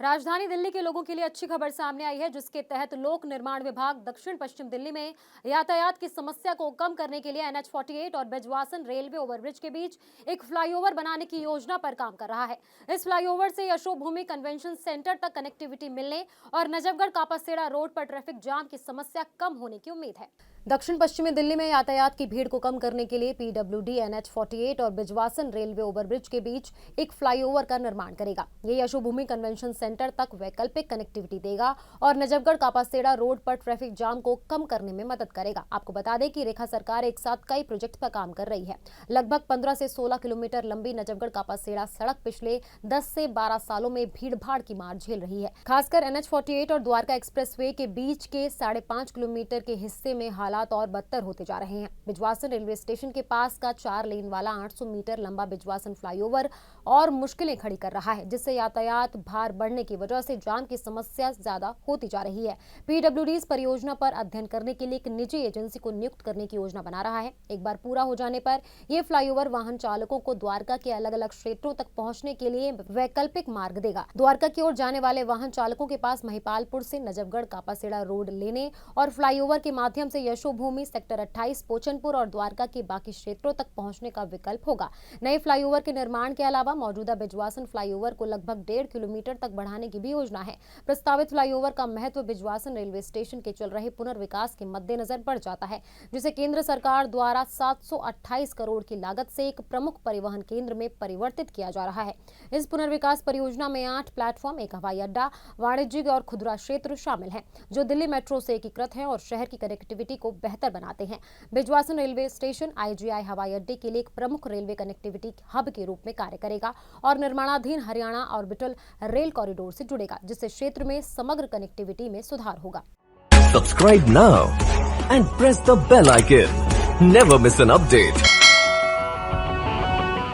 राजधानी दिल्ली के लोगों के लिए अच्छी खबर सामने आई है, जिसके तहत लोक निर्माण विभाग दक्षिण पश्चिम दिल्ली में यातायात की समस्या को कम करने के लिए NH48 और बिजवासन रेलवे ओवरब्रिज के बीच एक फ्लाईओवर बनाने की योजना पर काम कर रहा है। इस फ्लाईओवर से यशोभूमि कन्वेंशन सेंटर तक कनेक्टिविटी मिलने और नजफगढ़ कापासेड़ा रोड पर ट्रैफिक जाम की समस्या कम होने की उम्मीद है। दक्षिण पश्चिमी दिल्ली में यातायात की भीड़ को कम करने के लिए PWD NH48 और बिजवासन रेलवे ओवरब्रिज के बीच एक फ्लाईओवर का निर्माण करेगा। ये यशोभूमि कन्वेंशन सेंटर तक वैकल्पिक कनेक्टिविटी देगा और नजफगढ़ कापासेड़ा रोड पर ट्रैफिक जाम को कम करने में मदद करेगा। आपको बता दें कि रेखा सरकार एक साथ कई प्रोजेक्ट पर काम कर रही है। लगभग 15 से 16 किलोमीटर लंबी नजफगढ़ कापासेड़ा सड़क पिछले 10 से 12 सालों में भीड़ भाड़ की मार झेल रही है। खासकर NH48 और द्वारका एक्सप्रेसवे के बीच के 5.5 किलोमीटर के हिस्से में हालात और बदतर होते जा रहे हैं। बिजवासन रेलवे स्टेशन के पास का 4 लेन वाला 800 मीटर लंबा बिजवासन फ्लाईओवर और मुश्किलें खड़ी कर रहा है, जिससे यातायात भार बढ़ने की वजह से जाम की समस्या ज्यादा होती जा रही है। PWD इस परियोजना पर अध्ययन करने के लिए एक निजी एजेंसी को नियुक्त करने की योजना बना रहा है। एक बार पूरा हो जाने पर यह फ्लाईओवर वाहन चालकों को द्वारका के अलग अलग क्षेत्रों तक पहुंचने के लिए वैकल्पिक मार्ग देगा। द्वारका की ओर जाने वाले वाहन चालकों के पास महिपालपुर से नजफगढ़ कापासेड़ा रोड लेने और फ्लाईओवर के माध्यम से यशोभूमि सेक्टर 28 पोचनपुर और द्वारका के बाकी क्षेत्रों तक पहुंचने का विकल्प होगा। नए फ्लाईओवर के निर्माण के अलावा मौजूदा बिजवासन फ्लाईओवर को लगभग 1.5 किलोमीटर तक बढ़ाने की भी योजना है। प्रस्तावित फ्लाईओवर का महत्व बिजवासन रेलवे स्टेशन के चल रहे पुनर्विकास के मद्देनजर बढ़ जाता है, जिसे केंद्र सरकार द्वारा 728 करोड़ की लागत से एक प्रमुख परिवहन केंद्र में परिवर्तित किया जा रहा है। इस पुनर्विकास परियोजना में 8 प्लेटफॉर्म, एक हवाई अड्डा, वाणिज्यिक और खुदरा क्षेत्र शामिल हैं, जो दिल्ली मेट्रो से एकीकृत हैं और शहर की कनेक्टिविटी को बेहतर बनाते हैं। बिजवासन रेलवे स्टेशन IGI हवाई अड्डे के लिए एक प्रमुख रेलवे कनेक्टिविटी हब के रूप में कार्य करेगा और निर्माणाधीन हरियाणा ऑर्बिटल रेल कॉरिडोर से जुड़ेगा, जिससे क्षेत्र में समग्र कनेक्टिविटी में सुधार होगा। Subscribe now and press the bell icon. Never miss an update.